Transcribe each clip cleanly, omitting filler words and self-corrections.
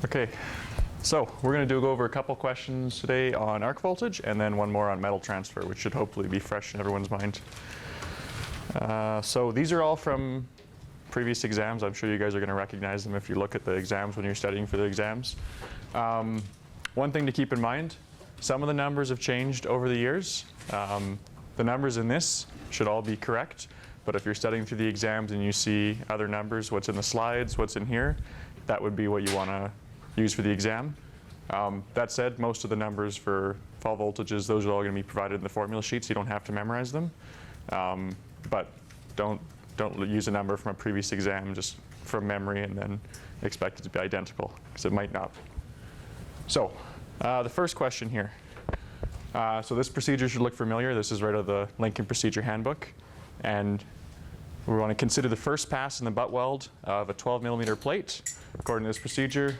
Okay, so we're going to go over a couple questions today on arc voltage and then one more on metal transfer, which should hopefully be fresh in everyone's mind. So these are all from previous exams. I'm sure you guys are going to recognize them if you look at the exams when you're studying for the exams. One thing to keep in mind, some of the numbers have changed over the years. The numbers in this should all be correct, but if you're studying through the exams and you see other numbers, what's in the slides, what's in here, that would be what you want to use for the exam. That said, most of the numbers for fall voltages, those are all going to be provided in the formula sheet, so you don't have to memorize them. But don't use a number from a previous exam just from memory and then expect it to be identical, because it might not. So the first question here. So this procedure should look familiar. This is right out of the Lincoln Procedure Handbook. And we want to consider the first pass in the butt weld of a 12mm plate according to this procedure.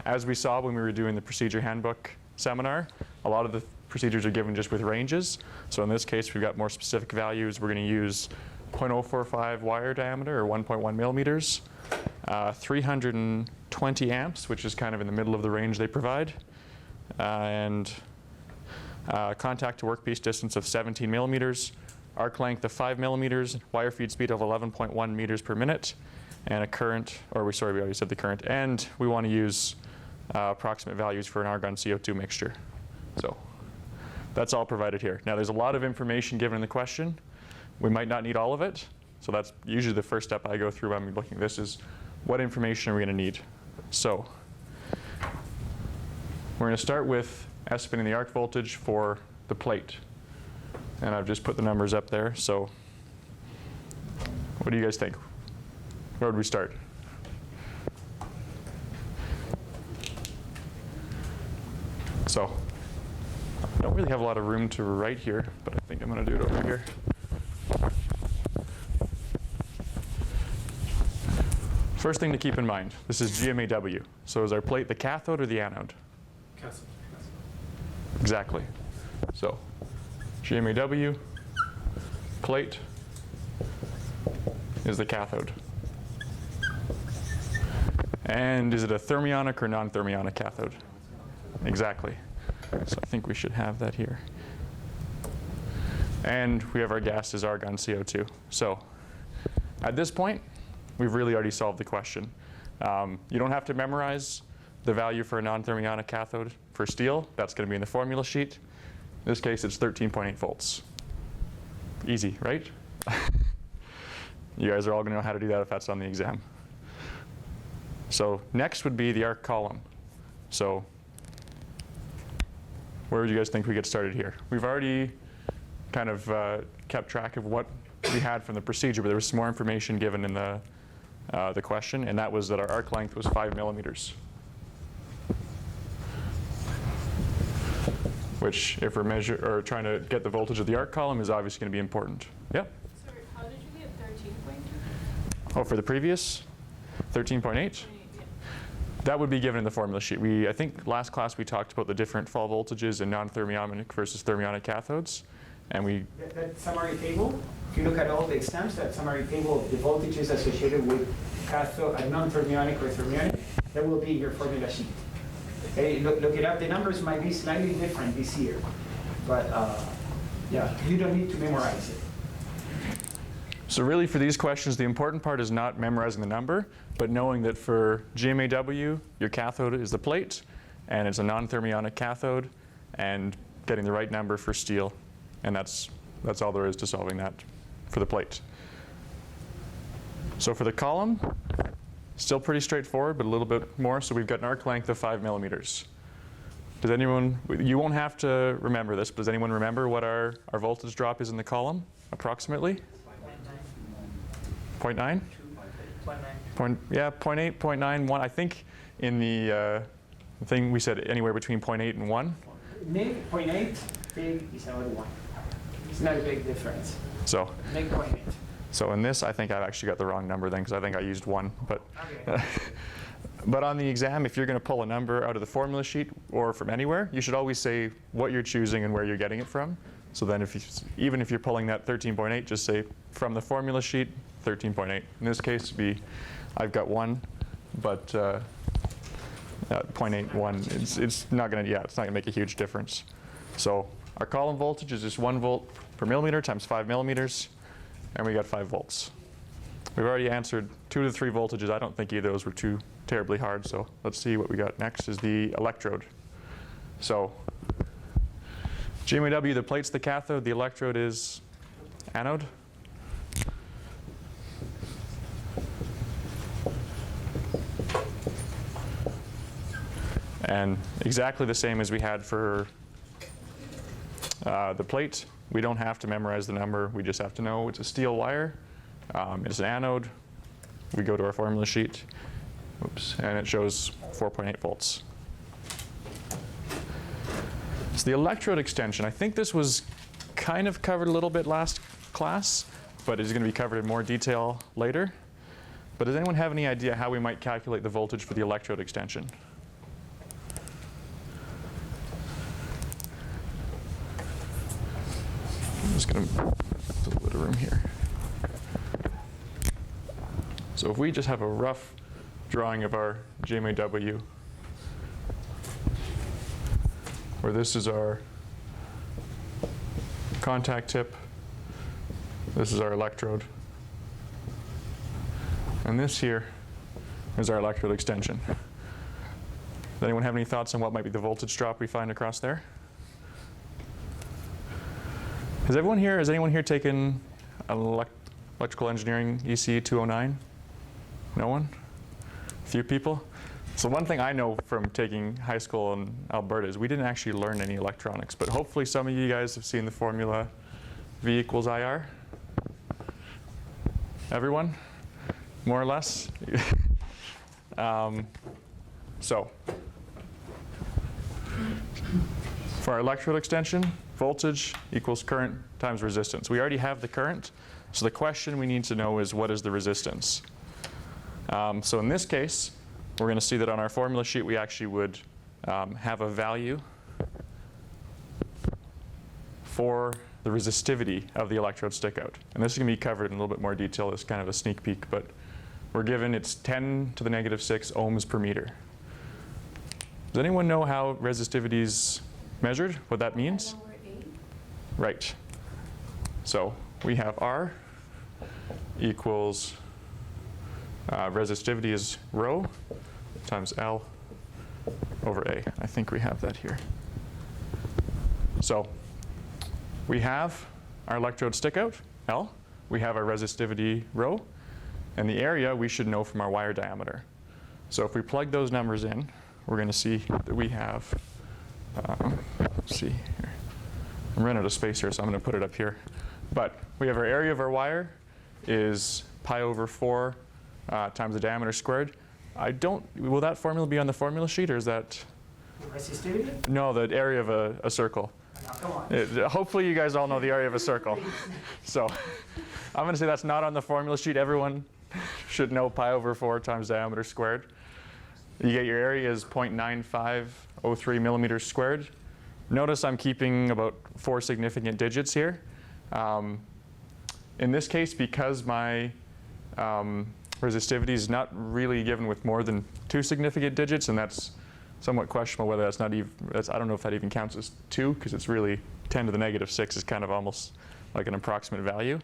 As we saw when we were doing the Procedure Handbook seminar, a lot of the procedures are given just with ranges. So in this case, we've got more specific values. We're going to use 0.045 wire diameter, or 1.1 millimeters, 320 amps, which is kind of in the middle of the range they provide, and contact to workpiece distance of 17 millimeters, arc length of 5 millimeters, wire feed speed of 11.1 meters per minute, and a current, we already said the current, and we want to use approximate values for an argon CO2 mixture. So that's all provided here. Now there's a lot of information given in the question. We might not need all of it, so that's usually the first step I go through when I'm looking at this is what information are we going to need. So we're going to start with estimating the arc voltage for the plate. And I've just put the numbers up there, so what do you guys think? Where would we start? So I don't really have a lot of room to write here, but I think I'm going to do it over here. First thing to keep in mind, this is GMAW. So is our plate the cathode or the anode? Cathode. Exactly. So GMAW, plate is the cathode. And is it a thermionic or non-thermionic cathode? Exactly. So I think we should have that here. And we have our gas as argon CO2. So at this point, we've really already solved the question. You don't have to memorize the value for a non-thermionic cathode for steel. That's going to be in the formula sheet. In this case, it's 13.8 volts. Easy, right? You guys are all going to know how to do that if that's on the exam. So next would be the arc column. So where would you guys think we get started here? We've already kind of kept track of what we had from the procedure, but there was some more information given in the question, and that was that our arc length was 5 millimeters. Which, if we're trying to get the voltage of the arc column, is obviously going to be important. Yep? Sorry, how did you get 13.2? Oh, for the previous? 13.8? Yeah. That would be given in the formula sheet. I think last class we talked about the different fall voltages in non-thermionic versus thermionic cathodes. And that summary table, if you look at all the exams, that summary table of the voltages associated with cathode, non-thermionic or thermionic, that will be in your formula sheet. Okay, look it up. The numbers might be slightly different this year, but yeah, you don't need to memorize it. So really for these questions, the important part is not memorizing the number, but knowing that for GMAW, your cathode is the plate, and it's a non-thermionic cathode, and getting the right number for steel. And that's all there is to solving that for the plate. So for the column, still pretty straightforward, but a little bit more. So we've got an arc length of 5 millimeters. Does anyone, you won't have to remember this, but does anyone remember what our voltage drop is in the column, approximately? 0.9? 0.9? Yeah, 0.8, 0.9, 1. I think in the thing we said anywhere between 0.8 and 1. 0.8, big is another 1. It's not a big difference. So. 0.8. So in this, I think I've actually got the wrong number then, because I think I used 1. But, okay. But on the exam, if you're going to pull a number out of the formula sheet or from anywhere, you should always say what you're choosing and where you're getting it from. So then even if you're pulling that 13.8, just say from the formula sheet, 13.8. In this case, I've got 1, but 0.81. It's not going to make a huge difference. So our column voltage is just 1 volt per millimeter times 5 millimeters, and we got 5 volts. We've already answered 2 to 3 voltages. I don't think either of those were too terribly hard, so let's see what we got next is the electrode. So GMAW, the plate's the cathode, the electrode is anode. And exactly the same as we had for the plate. We don't have to memorize the number. We just have to know it's a steel wire. It's an anode. We go to our formula sheet. Oops, and it shows 4.8 volts. So the electrode extension, I think this was kind of covered a little bit last class, but is going to be covered in more detail later. But does anyone have any idea how we might calculate the voltage for the electrode extension? I'm just going to put a little bit of room here. So if we just have a rough drawing of our GMAW, where this is our contact tip, this is our electrode, and this here is our electrode extension. Does anyone have any thoughts on what might be the voltage drop we find across there? Has anyone here taken electrical engineering EC 209? No one? A few people? So one thing I know from taking high school in Alberta is we didn't actually learn any electronics, but hopefully some of you guys have seen the formula V equals IR. Everyone? More or less? So for our electrode extension, voltage equals current times resistance. We already have the current, so the question we need to know is what is the resistance? So in this case, we're going to see that on our formula sheet we actually would have a value for the resistivity of the electrode stickout. And this is going to be covered in a little bit more detail as kind of a sneak peek, but we're given it's 10 to the negative 6 ohms per meter. Does anyone know how resistivity is measured, what that means? Right. So we have R equals resistivity is rho times L over A. I think we have that here. So we have our electrode stickout, L. We have our resistivity rho. And the area we should know from our wire diameter. So if we plug those numbers in, we're going to see that we have, let's see here. I'm running out of space here, so I'm going to put it up here. But we have our area of our wire is pi over 4 times the diameter squared. Will that formula be on the formula sheet, or is that? Resistivity? No, the area of a circle. No, come on. Hopefully you guys all know the area of a circle. So I'm going to say that's not on the formula sheet. Everyone should know pi over 4 times diameter squared. You get your area is 0.9503 millimeters squared. Notice I'm keeping about 4 significant digits here. In this case, because my resistivity is not really given with more than 2 significant digits, and that's somewhat questionable whether that's not even, I don't know if that even counts as 2, because it's really 10 to the negative 6 is kind of almost like an approximate value.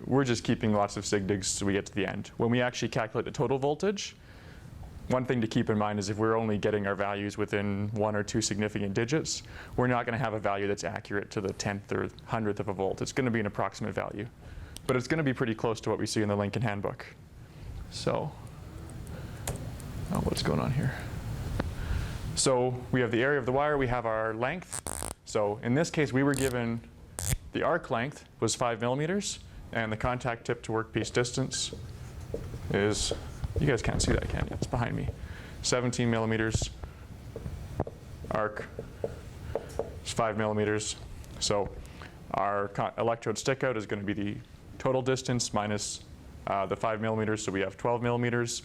We're just keeping lots of sig digs so we get to the end. When we actually calculate the total voltage, one thing to keep in mind is if we're only getting our values within 1 or 2 significant digits, we're not going to have a value that's accurate to the 10th or 100th of a volt. It's going to be an approximate value. But it's going to be pretty close to what we see in the Lincoln Handbook. So, what's going on here? So we have the area of the wire, we have our length. So in this case, we were given the arc length was 5 millimeters, and the contact tip to workpiece distance is, you guys can't see that, can you? It's behind me. 17 millimeters. Arc is 5 millimeters. So our electrode stickout is going to be the total distance minus the 5 millimeters, so we have 12 millimeters.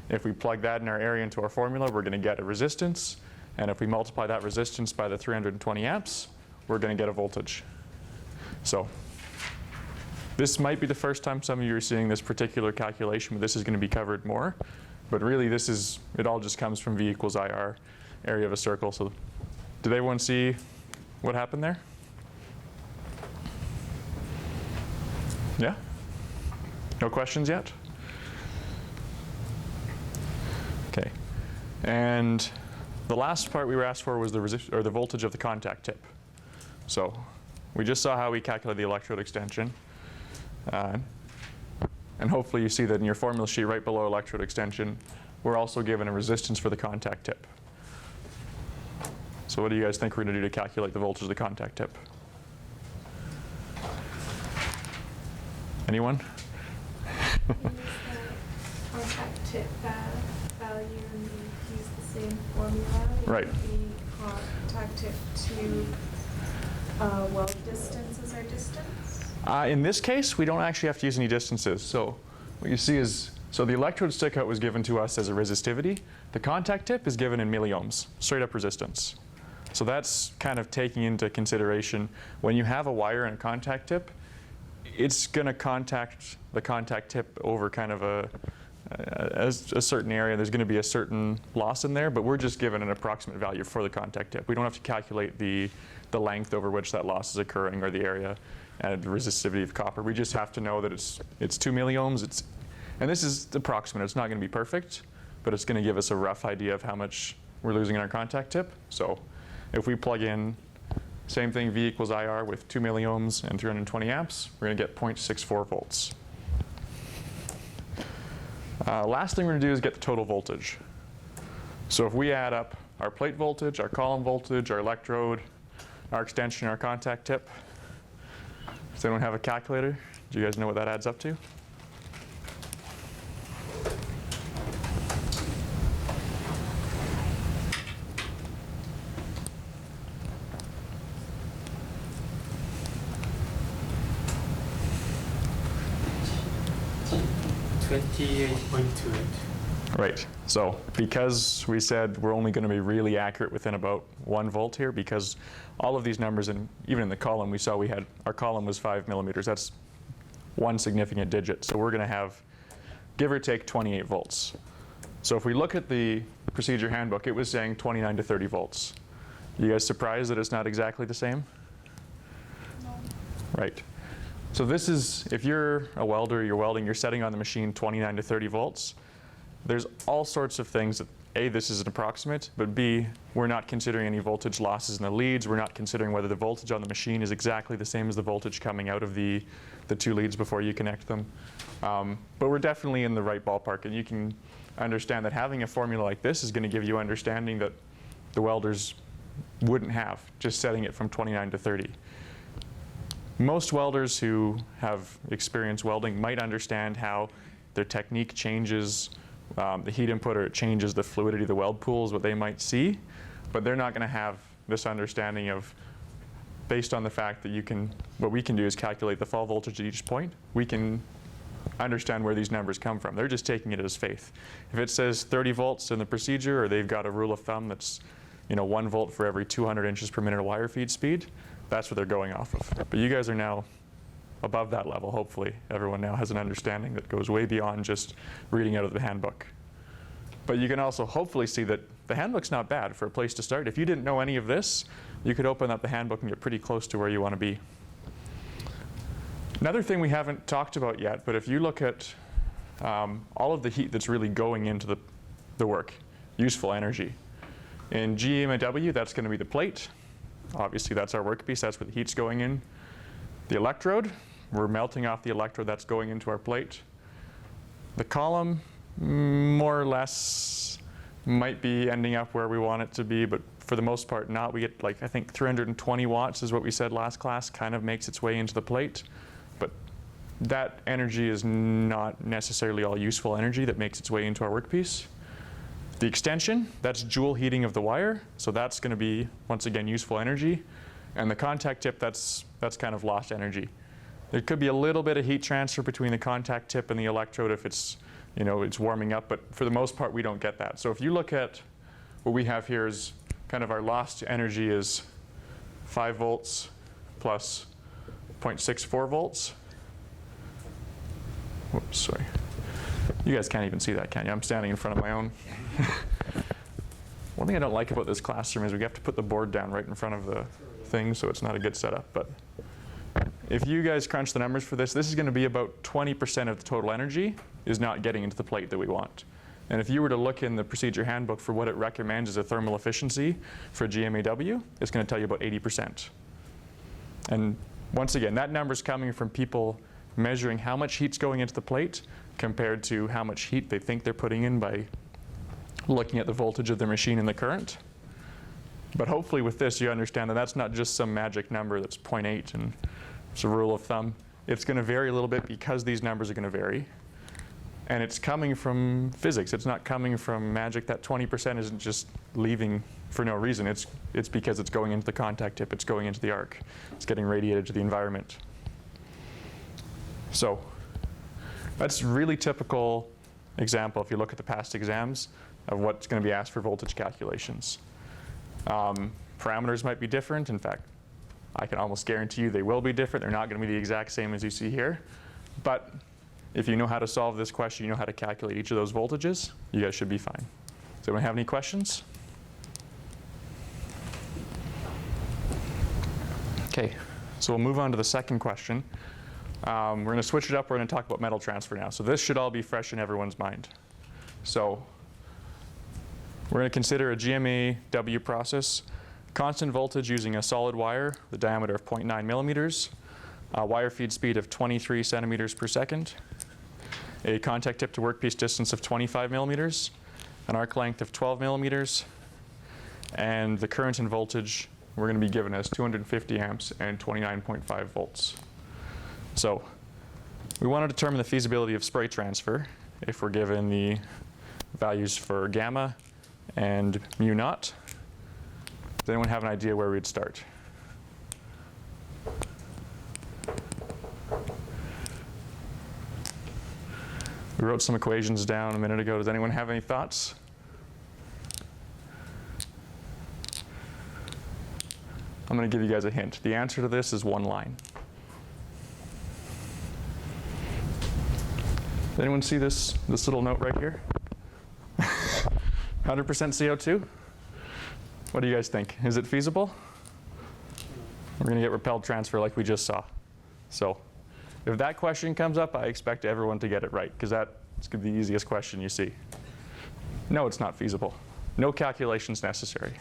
If we plug that in our area into our formula, we're going to get a resistance. And if we multiply that resistance by the 320 amps, we're going to get a voltage. So this might be the first time some of you are seeing this particular calculation, but this is going to be covered more. But really it all just comes from V equals IR, area of a circle. So did everyone see what happened there? Yeah? No questions yet? Okay. And the last part we were asked for was the voltage of the contact tip. So we just saw how we calculate the electrode extension. And hopefully you see that in your formula sheet right below electrode extension, we're also given a resistance for the contact tip. So what do you guys think we're going to do to calculate the voltage of the contact tip? Anyone? Use the contact tip value and we use the same formula. Right. The contact tip to weld distance as our distance. In this case, we don't actually have to use any distances. So what you see is, so the electrode stick out was given to us as a resistivity. The contact tip is given in milliohms, straight up resistance. So that's kind of taking into consideration when you have a wire and a contact tip, it's going to contact the contact tip over kind of a certain area. There's going to be a certain loss in there, but we're just given an approximate value for the contact tip. We don't have to calculate the length over which that loss is occurring or the area and the resistivity of copper. We just have to know that it's 2 milliohms. And this is approximate. It's not going to be perfect, but it's going to give us a rough idea of how much we're losing in our contact tip. So if we plug in same thing, V equals IR with 2 milliohms and 320 amps, we're going to get 0.64 volts. Last thing we're going to do is get the total voltage. So if we add up our plate voltage, our column voltage, our electrode, our extension, our contact tip. Does anyone have a calculator? Do you guys know what that adds up to? Right. So because we said we're only going to be really accurate within about 1 volt here, because all of these numbers, and even in the column, we saw our column was 5 millimeters. That's one significant digit. So we're going to have, give or take, 28 volts. So if we look at the procedure handbook, it was saying 29 to 30 volts. You guys surprised that it's not exactly the same? No. Right. So this is, if you're a welder, you're welding, you're setting on the machine 29 to 30 volts. There's all sorts of things that, A, this is an approximate, but B, we're not considering any voltage losses in the leads. We're not considering whether the voltage on the machine is exactly the same as the voltage coming out of the 2 leads before you connect them. But we're definitely in the right ballpark, and you can understand that having a formula like this is going to give you understanding that the welders wouldn't have, just setting it from 29 to 30. Most welders who have experience welding might understand how their technique changes the heat input, or it changes the fluidity of the weld pool is what they might see, but they're not going to have this understanding of, based on the fact that what we can do is calculate the fall voltage at each point. We can understand where these numbers come from. They're just taking it as faith. If it says 30 volts in the procedure, or they've got a rule of thumb that's 1 volt for every 200 inches per minute of wire feed speed, that's what they're going off of. But you guys are now above that level, hopefully. Everyone now has an understanding that goes way beyond just reading out of the handbook. But you can also hopefully see that the handbook's not bad for a place to start. If you didn't know any of this, you could open up the handbook and get pretty close to where you want to be. Another thing we haven't talked about yet, but if you look at all of the heat that's really going into the work, useful energy. In GMAW, that's going to be the plate. Obviously, that's our workpiece. That's where the heat's going in. The electrode, we're melting off the electrode that's going into our plate. The column, more or less, might be ending up where we want it to be, but for the most part not. We get, I think 320 watts is what we said last class, kind of makes its way into the plate. But that energy is not necessarily all useful energy that makes its way into our workpiece. The extension, that's joule heating of the wire, so that's going to be, once again, useful energy. And the contact tip, that's kind of lost energy. There could be a little bit of heat transfer between the contact tip and the electrode if it's, it's warming up, but for the most part, we don't get that. So if you look at what we have here is kind of our lost energy is 5 volts plus 0.64 volts. Whoops, sorry. You guys can't even see that, can you? I'm standing in front of my own. One thing I don't like about this classroom is we have to put the board down right in front of the thing, so it's not a good setup. But if you guys crunch the numbers for this is going to be about 20% of the total energy is not getting into the plate that we want. And if you were to look in the procedure handbook for what it recommends as a thermal efficiency for GMAW, it's going to tell you about 80%. And once again, that number is coming from people measuring how much heat's going into the plate compared to how much heat they think they're putting in by looking at the voltage of their machine and the current. But hopefully with this, you understand that that's not just some magic number that's 0.8 and it's a rule of thumb. It's going to vary a little bit because these numbers are going to vary. And it's coming from physics. It's not coming from magic. That 20% isn't just leaving for no reason. It's because it's going into the contact tip. It's going into the arc. It's getting radiated to the environment. So that's really typical example, if you look at the past exams, of what's going to be asked for voltage calculations. Parameters might be different. In fact, I can almost guarantee you they will be different. They're not going to be the exact same as you see here. But if you know how to solve this question, you know how to calculate each of those voltages, you guys should be fine. Does anyone have any questions? Okay, so we'll move on to the second question. We're going to switch it up. We're going to talk about metal transfer now. So this should all be fresh in everyone's mind. So we're going to consider a GMAW process. Constant voltage using a solid wire, the diameter of 0.9 millimeters, a wire feed speed of 23 centimeters per second, a contact tip to workpiece distance of 25 millimeters, an arc length of 12 millimeters, and the current and voltage we're going to be given as 250 amps and 29.5 volts. So we want to determine the feasibility of spray transfer if we're given the values for gamma and mu naught. Does anyone have an idea where we'd start? We wrote some equations down a minute ago. Does anyone have any thoughts? I'm going to give you guys a hint. The answer to this is one line. Does anyone see this little note right here? 100% CO2? What do you guys think? Is it feasible? We're going to get repelled transfer like we just saw. So if that question comes up, I expect everyone to get it right, because that's the easiest question you see. No, it's not feasible. No calculations necessary.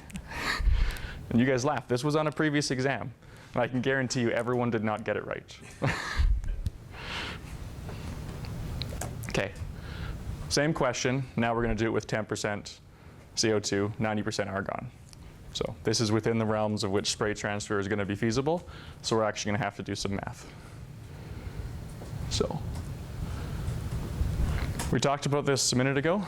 And you guys laugh. This was on a previous exam. And I can guarantee you everyone did not get it right. Okay, same question. Now we're going to do it with 10% CO2, 90% argon. So this is within the realms of which spray transfer is going to be feasible. So we're actually going to have to do some math. So we talked about this a minute ago.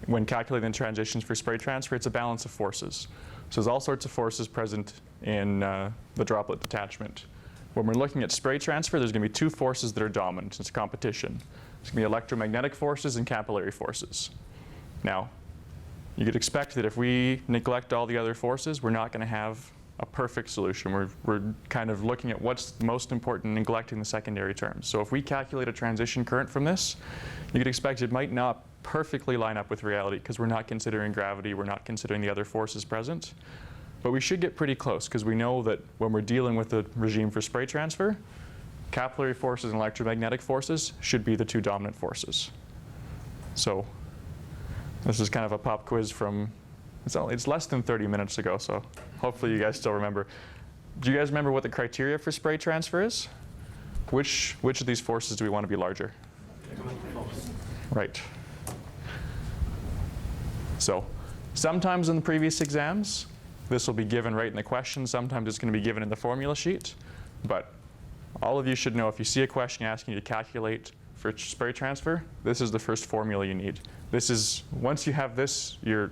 When calculating transitions for spray transfer, it's a balance of forces. So there's all sorts of forces present in the droplet detachment. When we're looking at spray transfer, there's going to be two forces that are dominant. It's a competition. It's going to be electromagnetic forces and capillary forces. Now, you could expect that if we neglect all the other forces, we're not going to have a perfect solution. We're kind of looking at what's most important, neglecting the secondary terms. So if we calculate a transition current from this, you could expect it might not perfectly line up with reality because we're not considering gravity, we're not considering the other forces present. But we should get pretty close because we know that when we're dealing with the regime for spray transfer, capillary forces and electromagnetic forces should be the two dominant forces. So this is kind of a pop quiz from, it's less than 30 minutes ago, so hopefully you guys still remember. Do you guys remember what the criteria for spray transfer is? Which of these forces do we want to be larger? Right. So sometimes in the previous exams, this will be given right in the question. Sometimes it's going to be given in the formula sheet. But all of you should know if you see a question asking you to calculate for spray transfer, this is the first formula you need. This is, once you have this, you're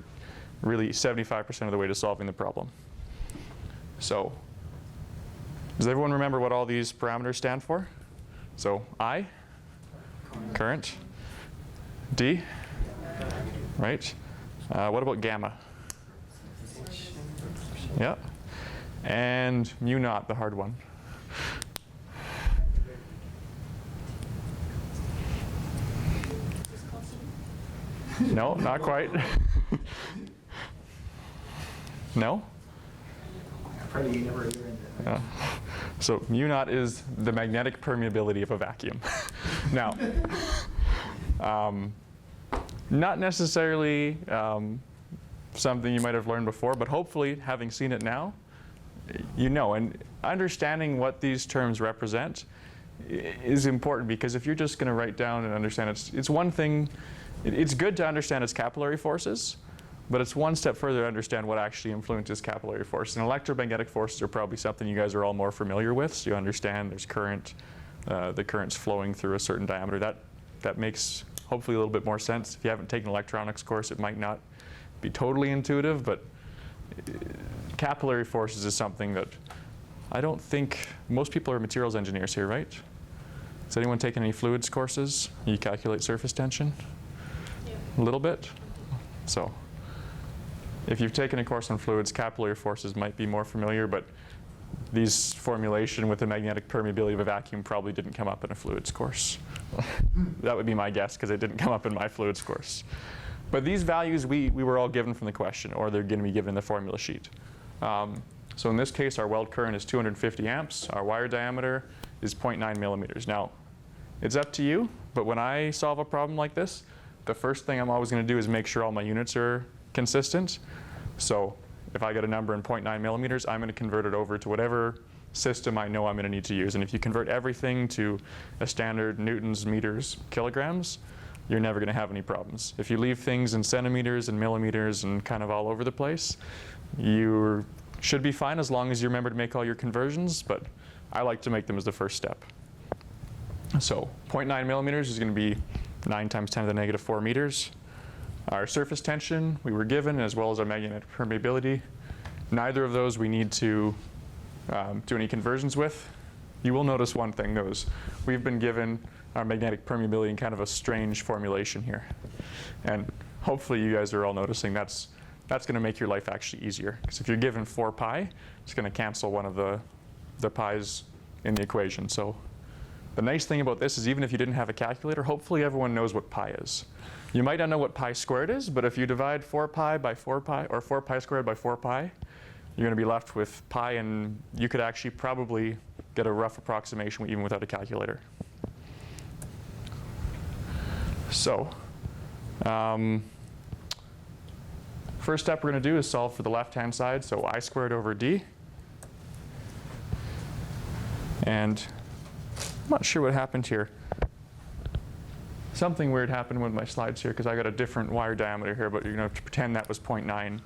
really 75% of the way to solving the problem. So does everyone remember what all these parameters stand for? So I, current, D, right? What about gamma? Yeah. And mu naught, the hard one. No, not quite. No? Probably you never hear it. So mu naught is the magnetic permeability of a vacuum. Now, not necessarily something you might have learned before, but hopefully having seen it now, you know, and understanding what these terms represent is important, because if you're just going to write down and understand it's one thing, it's good to understand its capillary forces, but it's one step further to understand what actually influences capillary force. And electromagnetic forces are probably something you guys are all more familiar with, so you understand there's current, the current's flowing through a certain diameter. That makes hopefully a little bit more sense. If you haven't taken an electronics course, it might not be totally intuitive, but capillary forces is something that I don't think most people are materials engineers here, right? Has anyone taken any fluids courses? You calculate surface tension? Yeah. A little bit? So if you've taken a course on fluids, capillary forces might be more familiar, but these formulation with the magnetic permeability of a vacuum probably didn't come up in a fluids course. That would be my guess, because it didn't come up in my fluids course. But these values we were all given from the question, or they're going to be given in the formula sheet. So in this case, our weld current is 250 amps. Our wire diameter is 0.9 millimeters. Now, it's up to you, but when I solve a problem like this, the first thing I'm always going to do is make sure all my units are consistent. So if I get a number in 0.9 millimeters, I'm going to convert it over to whatever system I know I'm going to need to use. And if you convert everything to a standard newtons, meters, kilograms, you're never going to have any problems. If you leave things in centimeters and millimeters and kind of all over the place, you should be fine as long as you remember to make all your conversions, but I like to make them as the first step. So 0.9 millimeters is going to be 9 times 10 to the negative 4 meters. Our surface tension we were given, as well as our magnetic permeability. Neither of those we need to do any conversions with. You will notice one thing, though, is we've been given our magnetic permeability in kind of a strange formulation here. And hopefully you guys are all noticing that's going to make your life actually easier. Because if you're given 4 pi, it's going to cancel one of the pi's in the equation. So the nice thing about this is even if you didn't have a calculator, hopefully everyone knows what pi is. You might not know what pi squared is, but if you divide 4 pi by 4 pi, or 4 pi squared by 4 pi, you're going to be left with pi, and you could actually probably get a rough approximation even without a calculator. So, first step we're going to do is solve for the left-hand side, so I squared over d. And I'm not sure what happened here. Something weird happened with my slides here, because I got a different wire diameter here, but you're going to have to pretend that was 0.9.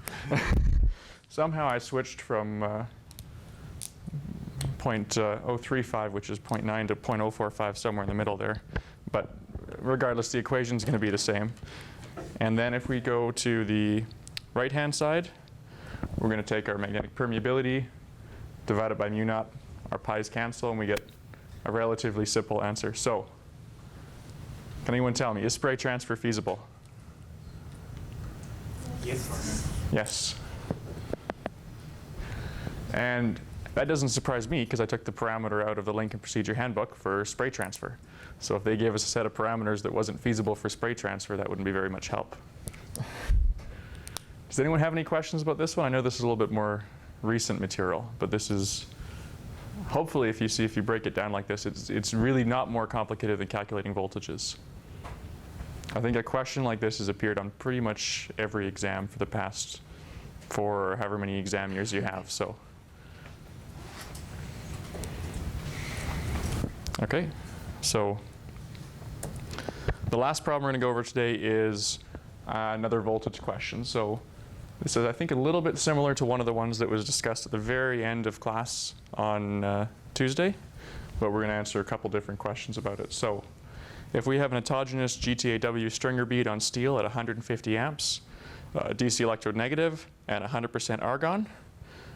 Somehow I switched from 0.035, which is 0.9, to 0.045, somewhere in the middle there. But regardless, the equation is going to be the same. And then if we go to the right-hand side, we're going to take our magnetic permeability, divide it by mu naught. Our pi's cancel, and we get a relatively simple answer. So, can anyone tell me, is spray transfer feasible? Yes. Yes. And that doesn't surprise me, because I took the parameter out of the Lincoln Procedure Handbook for spray transfer. So if they gave us a set of parameters that wasn't feasible for spray transfer, that wouldn't be very much help. Does anyone have any questions about this one? I know this is a little bit more recent material, but this is, hopefully if you break it down like this, it's really not more complicated than calculating voltages. I think a question like this has appeared on pretty much every exam for the past 4 or however many exam years you have. So, okay, so the last problem we're going to go over today is another voltage question. So this is, I think, a little bit similar to one of the ones that was discussed at the very end of class on Tuesday, but we're going to answer a couple different questions about it. So if we have an autogenous GTAW stringer bead on steel at 150 amps, DC electrode negative, and 100% argon,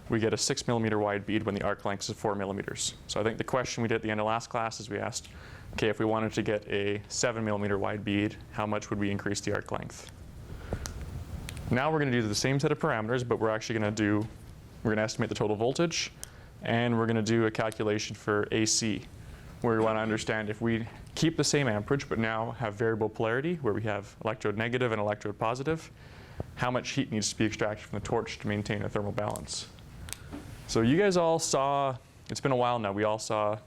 we get a 6 millimeter wide bead when the arc length is 4 millimeters. So I think the question we did at the end of last class is we asked, okay, if we wanted to get a 7 millimeter wide bead, how much would we increase the arc length? Now we're going to do the same set of parameters, but we're actually going to estimate the total voltage, and we're going to do a calculation for AC, where we want to understand if we keep the same amperage, but now have variable polarity, where we have electrode negative and electrode positive, how much heat needs to be extracted from the torch to maintain a thermal balance. So you guys all saw, it's been a while now, we all saw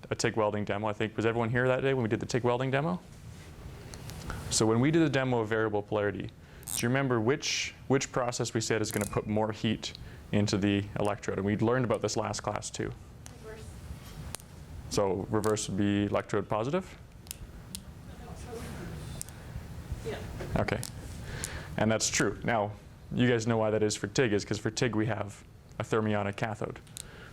a TIG welding demo. I think, was everyone here that day when we did the TIG welding demo? So when we did the demo of variable polarity, do you remember which process we said is going to put more heat into the electrode? And we learned about this last class too. Reverse. So reverse would be electrode positive? Yeah. Okay. And that's true. Now, you guys know why that is for TIG, is because for TIG we have a thermionic cathode.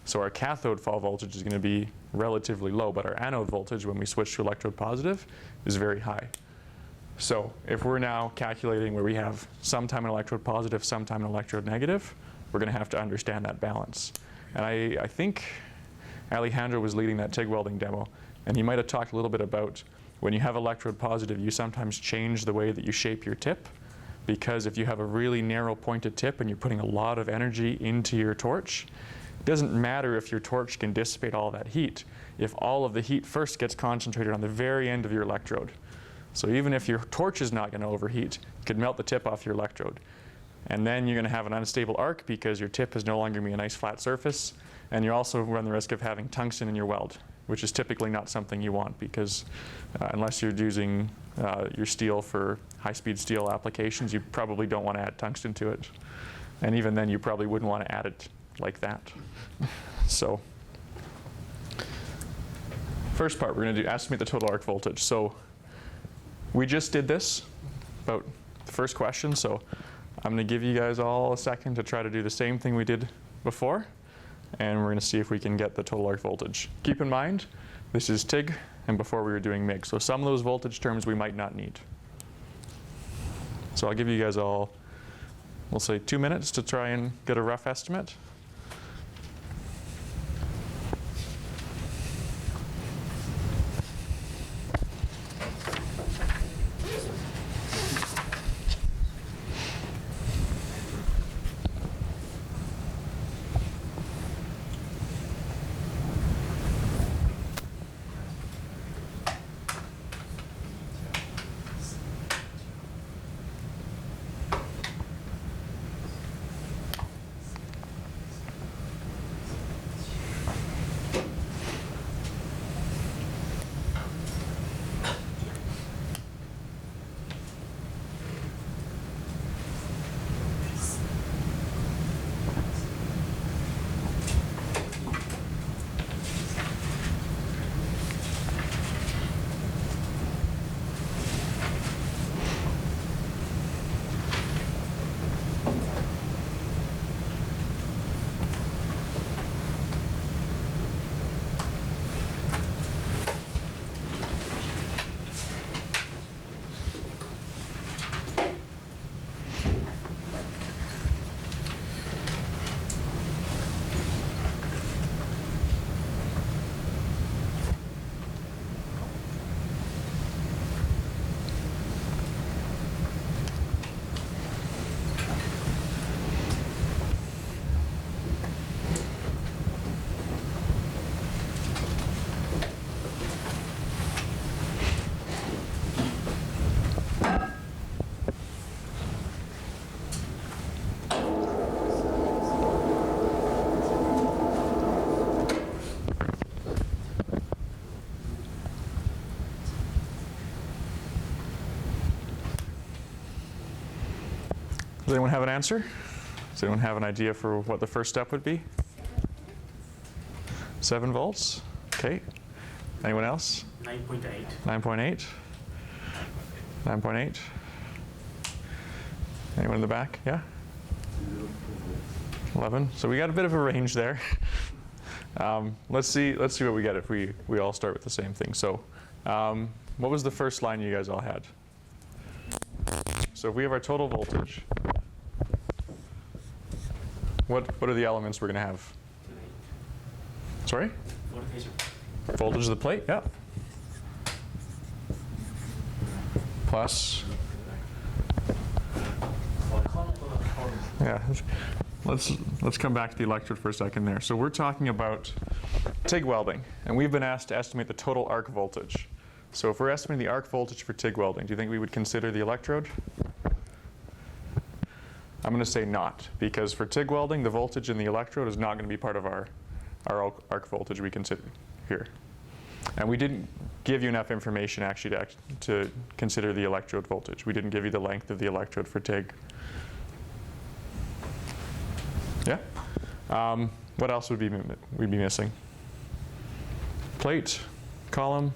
So our cathode fall voltage is going to be relatively low, but our anode voltage, when we switch to electrode positive, is very high. So if we're now calculating where we have sometime an electrode positive, sometime an electrode negative, we're going to have to understand that balance. And I think Alejandro was leading that TIG welding demo, and he might have talked a little bit about when you have electrode positive, you sometimes change the way that you shape your tip, because if you have a really narrow pointed tip and you're putting a lot of energy into your torch, it doesn't matter if your torch can dissipate all that heat if all of the heat first gets concentrated on the very end of your electrode. So even if your torch is not going to overheat, it could melt the tip off your electrode. And then you're going to have an unstable arc because your tip is no longer going to be a nice flat surface, and you also run the risk of having tungsten in your weld, which is typically not something you want, because unless you're using your steel for high-speed steel applications, you probably don't want to add tungsten to it. And even then, you probably wouldn't want to add it like that. So first part, we're going to estimate the total arc voltage. So we just did this, about the first question, so I'm going to give you guys all a second to try to do the same thing we did before, and we're going to see if we can get the total arc voltage. Keep in mind, this is TIG, and before we were doing MIG, so some of those voltage terms we might not need. So I'll give you guys all, we'll say 2 minutes to try and get a rough estimate. Does anyone have an answer? Does anyone have an idea for what the first step would be? 7 volts. Okay. Anyone else? 9.8. 9.8. 9.8. Anyone in the back? Yeah? 11. So we got a bit of a range there. Let's see what we get if we all start with the same thing. So what was the first line you guys all had? So if we have our total voltage, what are the elements we're going to have? Sorry? Voltage. Voltage of the plate, yeah. Plus, yeah. Let's come back to the electrode for a second there. So we're talking about TIG welding, and we've been asked to estimate the total arc voltage. So if we're estimating the arc voltage for TIG welding, do you think we would consider the electrode? I'm going to say not, because for TIG welding, the voltage in the electrode is not going to be part of our arc voltage we consider here. And we didn't give you enough information actually to consider the electrode voltage. We didn't give you the length of the electrode for TIG. Yeah? What else would we'd be missing? Plate, column.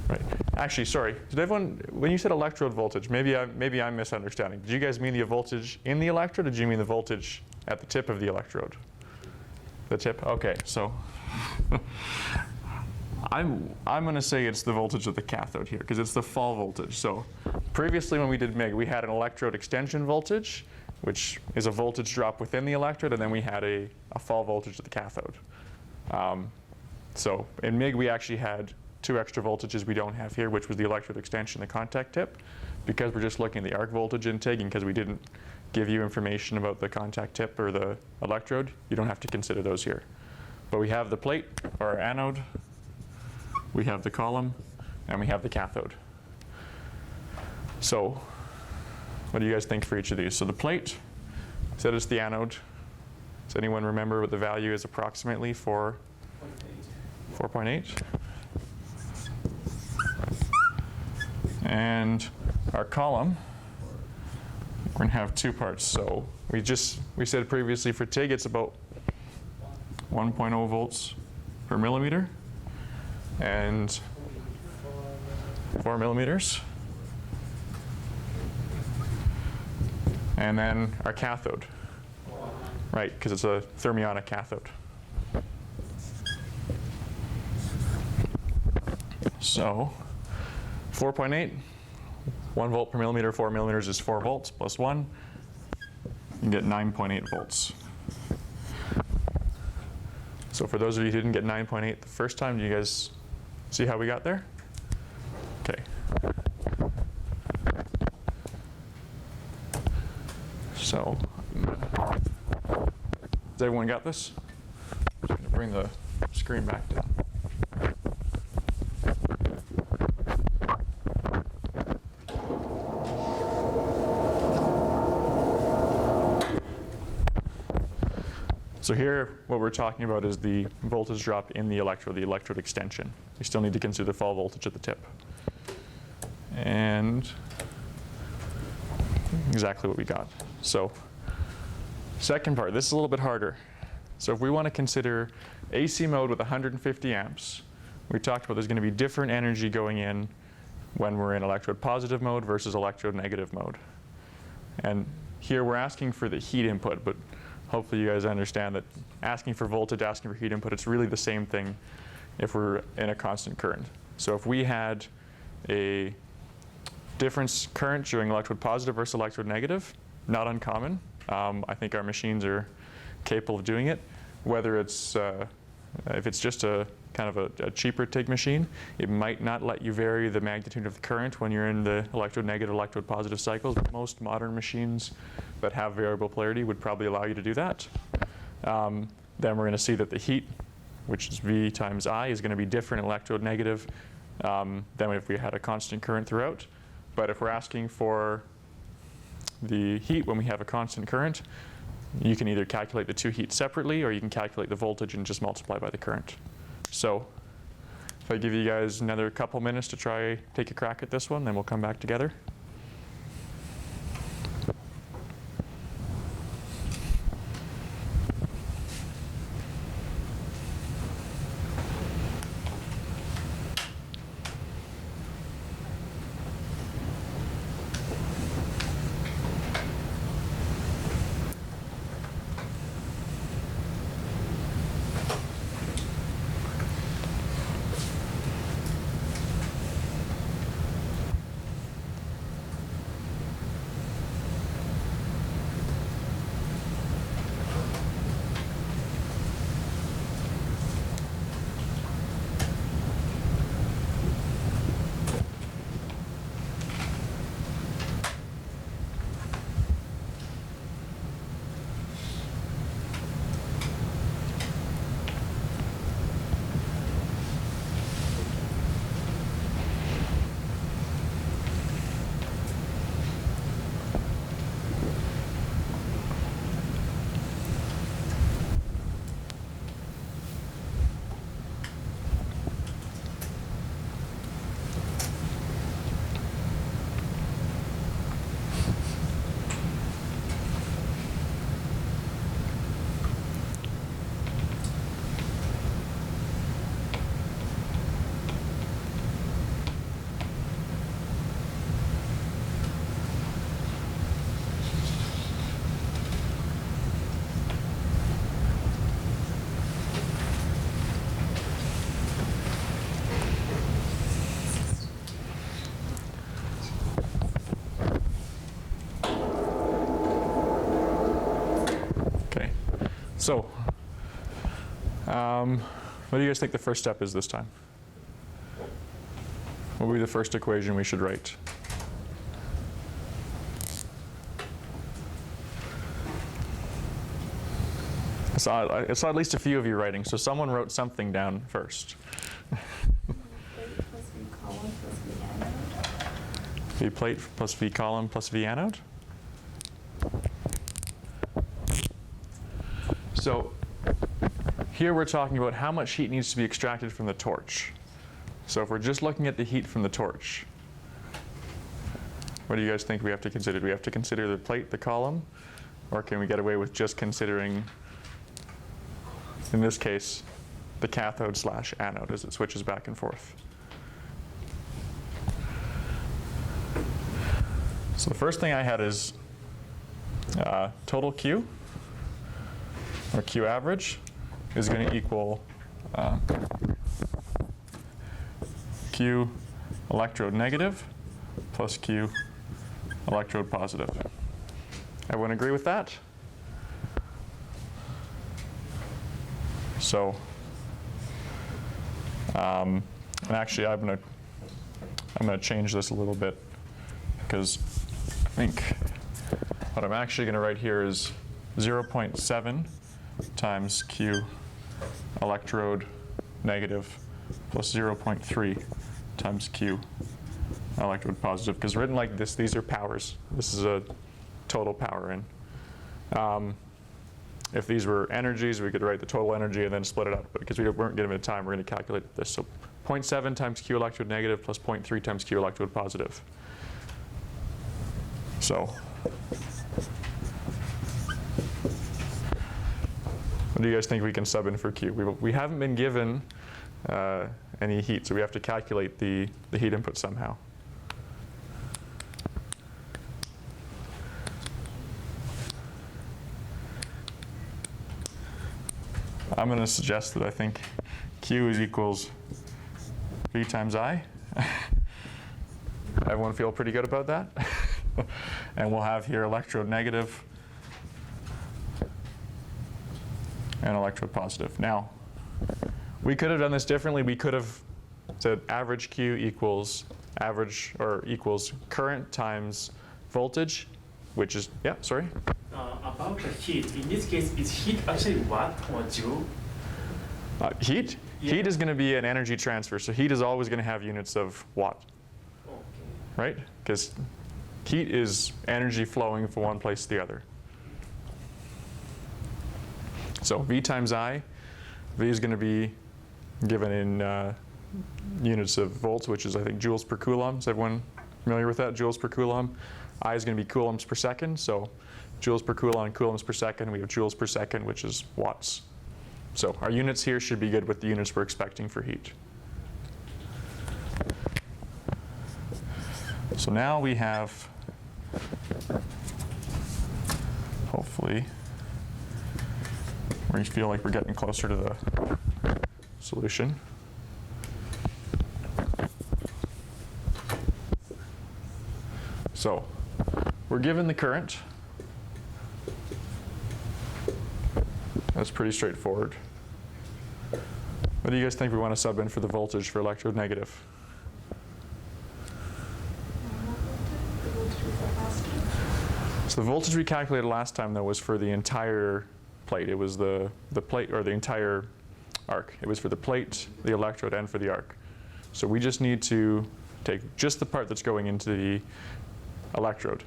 Right. Actually, sorry. Did everyone, when you said electrode voltage, maybe I'm misunderstanding. Did you guys mean the voltage in the electrode, or did you mean the voltage at the tip of the electrode? The tip? Okay. So I'm going to say it's the voltage of the cathode here, because it's the fall voltage. So previously when we did MIG, we had an electrode extension voltage, which is a voltage drop within the electrode, and then we had a fall voltage of the cathode. So in MIG, we actually had two extra voltages we don't have here, which was the electrode extension, the contact tip. Because we're just looking at the arc voltage in TIG, and because we didn't give you information about the contact tip or the electrode, you don't have to consider those here. But we have the plate, or our anode, we have the column, and we have the cathode. So what do you guys think for each of these? So the plate, said it's the anode. Does anyone remember what the value is approximately for 4.8? And our column, we're going to have two parts. So we said previously for TIG, it's about 1.0 volts per millimeter and 4 millimeters. And then our cathode, right, because it's a thermionic cathode. So 4.8, 1 volt per millimeter, 4 millimeters is 4 volts plus 1. You can get 9.8 volts. So for those of you who didn't get 9.8 the first time, do you guys see how we got there? Okay. So, has everyone got this? I'm just going to bring the screen back down. So here, what we're talking about is the voltage drop in the electrode extension. We still need to consider the fall voltage at the tip. And exactly what we got. So second part, this is a little bit harder. So if we want to consider AC mode with 150 amps, we talked about there's going to be different energy going in when we're in electrode positive mode versus electrode negative mode. And here we're asking for the heat input, but hopefully you guys understand that asking for voltage, asking for heat input, it's really the same thing if we're in a constant current. So if we had a difference current showing electrode positive versus electrode negative, not uncommon. I think our machines are capable of doing it. Whether it's, if it's just a kind of a cheaper TIG machine, it might not let you vary the magnitude of the current when you're in the electrode negative, electrode positive cycles. But most modern machines that have variable polarity would probably allow you to do that. Then we're going to see that the heat, which is V times I, is going to be different in electrode negative than if we had a constant current throughout. But if we're asking for the heat when we have a constant current, you can either calculate the two heats separately, or you can calculate the voltage and just multiply by the current. So if I give you guys another couple minutes to try take a crack at this one, then we'll come back together. So, what do you guys think the first step is this time? What would be the first equation we should write? I saw at least a few of you writing, so someone wrote something down first. Plate plus V column plus V anode. V plate plus V column plus V anode. So here we're talking about how much heat needs to be extracted from the torch. So if we're just looking at the heat from the torch, what do you guys think we have to consider? Do we have to consider the plate, the column, or can we get away with just considering, in this case, the cathode slash anode as it switches back and forth? So the first thing I had is total Q, or Q average, is going to equal Q electrode negative plus Q electrode positive. Everyone agree with that? So, and actually I'm gonna change this a little bit, because I think what I'm actually gonna write here is 0.7 times Q electrode negative plus 0.3 times Q electrode positive, because written like this, these are powers. This is a total power in. If these were energies, we could write the total energy and then split it up. But because we weren't given time, we're going to calculate this. So 0.7 times Q electrode negative plus 0.3 times Q electrode positive. So what do you guys think we can sub in for Q? We haven't been given any heat, so we have to calculate the heat input somehow. I'm going to suggest that I think Q is equals V times I. Everyone feel pretty good about that? And we'll have here electrode negative and electrode positive. Now, we could have done this differently. We could have said average Q equals average, or equals current times voltage, which is, yeah, sorry? About the heat, in this case, is heat actually watt or joule? Heat? Yeah. Heat is going to be an energy transfer, so heat is always going to have units of watt, Okay. right? Because heat is energy flowing from one place to the other. So V times I, V is going to be given in units of volts, which is, I think, joules per coulomb. Is everyone familiar with that? Joules per coulomb. I is going to be coulombs per second, so joules per coulomb and coulombs per second. We have joules per second, which is watts. So our units here should be good with the units we're expecting for heat. So now we have, hopefully, we feel like we're getting closer to the solution. So we're given the current. That's pretty straightforward. What do you guys think we want to sub in for the voltage for electrode negative? So the voltage we calculated last time, though, was for the entire plate. It was the plate, or the entire arc. It was for the plate, the electrode, and for the arc. So we just need to take just the part that's going into the electrode.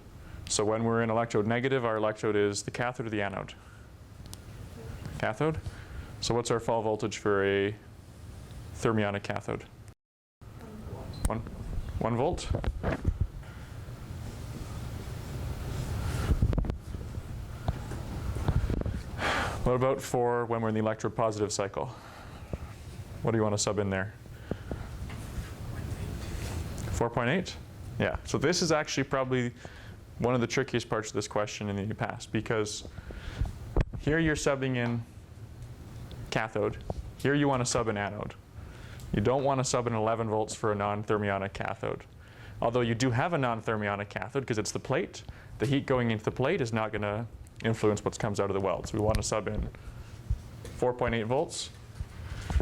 So when we're in electrode negative, our electrode is the cathode or the anode? Cathode. So what's our fall voltage for a thermionic cathode? 1 volt. What about for when we're in the electropositive cycle? What do you want to sub in there? 4.8? Yeah, so this is actually probably one of the trickiest parts of this question in the past, because here you're subbing in cathode. Here you want to sub an anode. You don't want to sub in 11 volts for a non-thermionic cathode. Although you do have a non-thermionic cathode because it's the plate. The heat going into the plate is not going to influence what comes out of the weld. So we want to sub in 4.8 volts,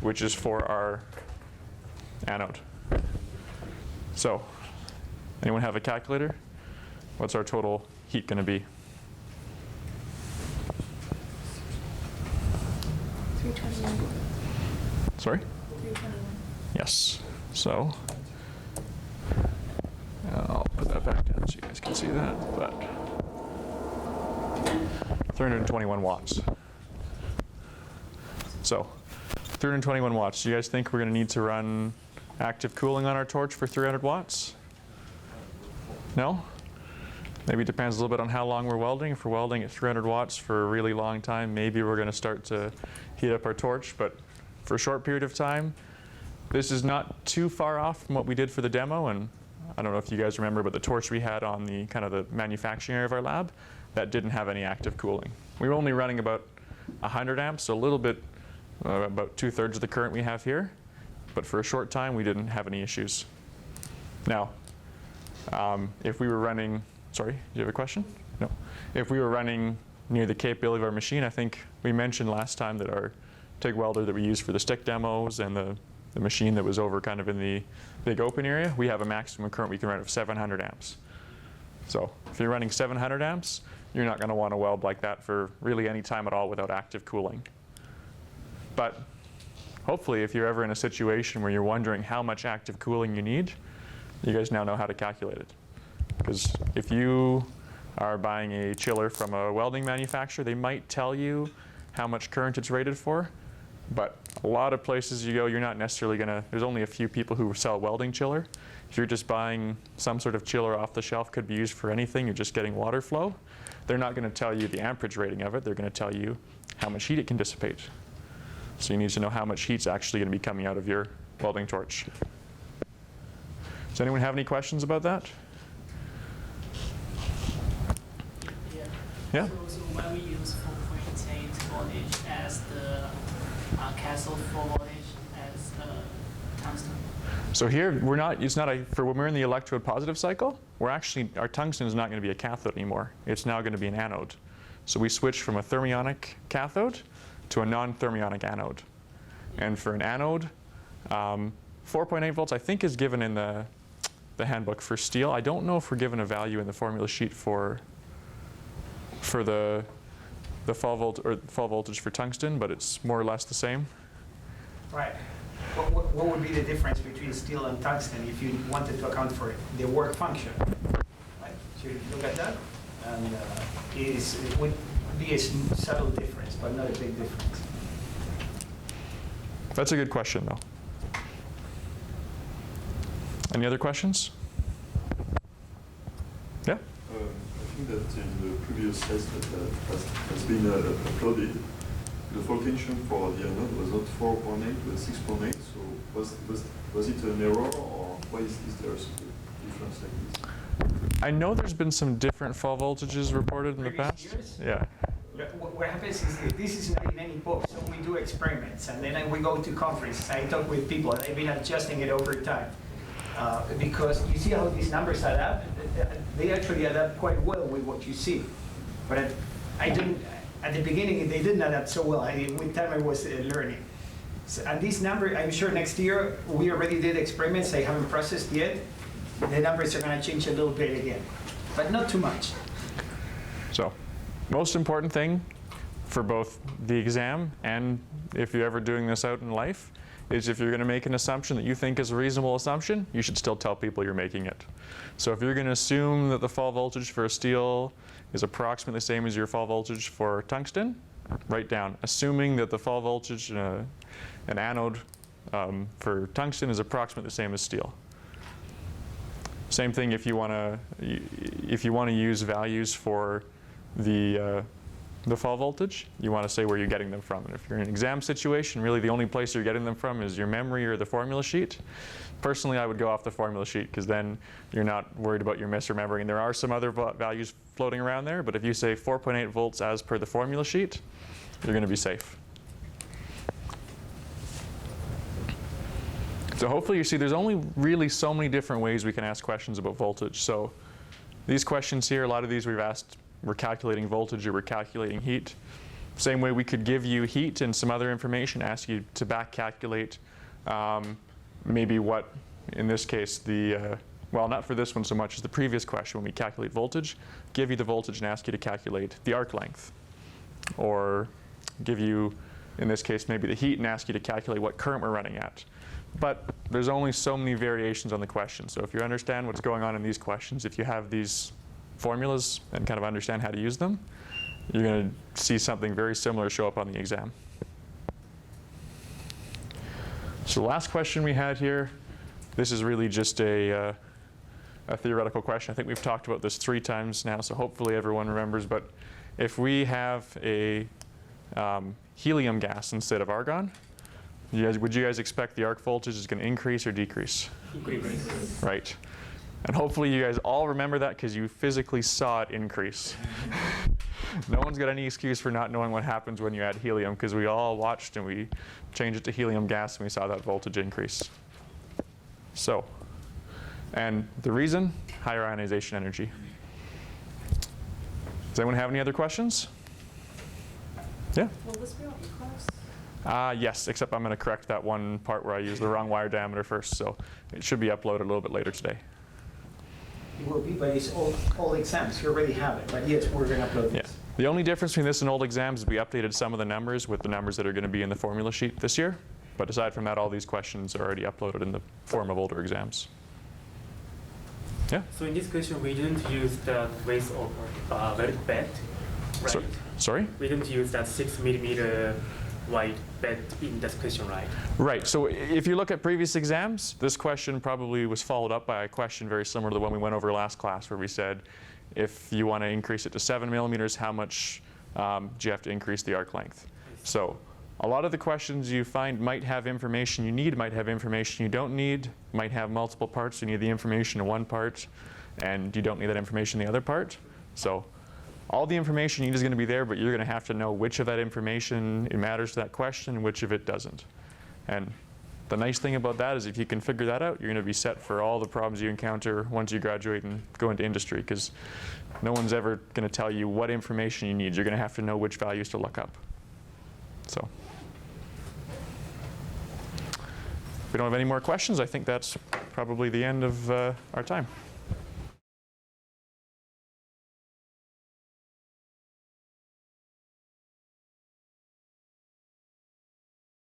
which is for our anode. So, anyone have a calculator? What's our total heat going to be? 321. Sorry? 321. Yes. So, I'll put that back down so you guys can see that. But 321 watts. So, 321 watts. Do you guys think we're going to need to run active cooling on our torch for 300 watts? No? Maybe it depends a little bit on how long we're welding. If we're welding at 300 watts for a really long time, maybe we're going to start to heat up our torch. But for a short period of time, this is not too far off from what we did for the demo. And I don't know if you guys remember, but the torch we had on the kind of the manufacturing area of our lab, that didn't have any active cooling. We were only running about 100 amps, so a little bit, about 2/3 of the current we have here. But for a short time, we didn't have any issues. Now, if we were running, sorry, do you have a question? No. If we were running near the capability of our machine, I think we mentioned last time that our TIG welder that we used for the stick demos and the machine that was over kind of in the big open area, we have a maximum current we can run of 700 amps. So if you're running 700 amps, you're not going to want to weld like that for really any time at all without active cooling. But hopefully, if you're ever in a situation where you're wondering how much active cooling you need, you guys now know how to calculate it. Because if you are buying a chiller from a welding manufacturer, they might tell you how much current it's rated for. But a lot of places you go, you're not necessarily going to, there's only a few people who sell welding chiller. If you're just buying some sort of chiller off the shelf, could be used for anything, you're just getting water flow, they're not going to tell you the amperage rating of it. They're going to tell you how much heat it can dissipate. So you need to know how much heat's actually going to be coming out of your welding torch. Does anyone have any questions about that? Yeah? So when we use 4.8 voltage as the cathode for voltage as tungsten. So here, we're not, it's not a, for when we're in the electrode positive cycle, we're actually, our tungsten is not going to be a cathode anymore. It's now going to be an anode. So we switch from a thermionic cathode to a non-thermionic anode. And for an anode, 4.8 volts I think is given in the handbook for steel. I don't know if we're given a value in the formula sheet for the fall voltage for tungsten, but it's more or less the same. Right. What would be the difference between steel and tungsten if you wanted to account for the work function? Right. So you look at that, and it would be a subtle difference, but not a big difference. That's a good question, though. Any other questions? Yeah? I think that in the previous test that has been uploaded, the voltation for the anode was not 4.8 but 6.8. So was it an error, or why is there a difference like this? I know there's been some different fall voltages reported in the Previous past. years? Yeah. What happens is this is not in any book, so we do experiments, and then we go to conferences. I talk with people, and I've been adjusting it over time. Because you see how these numbers add up? They actually add up quite well with what you see. But at the beginning, they didn't add up so well. With time, I was learning. So, and this number, I'm sure next year, we already did experiments I haven't processed yet. The numbers are going to change a little bit again, but not too much. So, most important thing for both the exam and if you're ever doing this out in life is if you're going to make an assumption that you think is a reasonable assumption, you should still tell people you're making it. So if you're going to assume that the fall voltage for a steel is approximately the same as your fall voltage for tungsten, write down, assuming that the fall voltage in an anode for tungsten is approximately the same as steel. Same thing if you want to use values for the fall voltage, you want to say where you're getting them from. And if you're in an exam situation, really the only place you're getting them from is your memory or the formula sheet. Personally, I would go off the formula sheet because then you're not worried about your misremembering. There are some other values floating around there, but if you say 4.8 volts as per the formula sheet, you're going to be safe. So hopefully you see there's only really so many different ways we can ask questions about voltage. So these questions here, a lot of these we've asked, we're calculating voltage or we're calculating heat. Same way we could give you heat and some other information, ask you to back calculate maybe what, in this case, well, not for this one so much as the previous question when we calculate voltage, give you the voltage and ask you to calculate the arc length. Or give you, in this case, maybe the heat and ask you to calculate what current we're running at. But there's only so many variations on the question. So if you understand what's going on in these questions, if you have these formulas and kind of understand how to use them, you're going to see something very similar show up on the exam. So the last question we had here, this is really just a theoretical question. I think we've talked about this 3 times now, so hopefully everyone remembers. But if we have a helium gas instead of argon, would you guys expect the arc voltage is going to increase or decrease? Increase. Right. And hopefully you guys all remember that because you physically saw it increase. No one's got any excuse for not knowing what happens when you add helium, because we all watched and we changed it to helium gas and we saw that voltage increase. So, and the reason? Higher ionization energy. Does anyone have any other questions? Yeah? Will this be on e-class? Yes, except I'm going to correct that one part where I used the wrong wire diameter first, so it should be uploaded a little bit later today. It will be, but it's all exams. You already have it, but yes, we're going to upload Yeah. this. The only difference between this and old exams is we updated some of the numbers with the numbers that are going to be in the formula sheet this year. But aside from that, all these questions are already uploaded in the form of older exams. Yeah? So in this question, we didn't use the width of weld bed, right? So, sorry? We didn't use that 6 millimeter wide bed in this question, right? Right. So if you look at previous exams, this question probably was followed up by a question very similar to the one we went over last class, where we said, if you want to increase it to 7 millimeters, how much do you have to increase the arc length? So a lot of the questions you find might have information you need, might have information you don't need, might have multiple parts. You need the information in one part, and you don't need that information in the other part. So all the information you need is going to be there, but you're going to have to know which of that information it matters to that question and which of it doesn't. And the nice thing about that is if you can figure that out, you're going to be set for all the problems you encounter once you graduate and go into industry, because no one's ever going to tell you what information you need. You're going to have to know which values to look up. So if we don't have any more questions, I think that's probably the end of our time.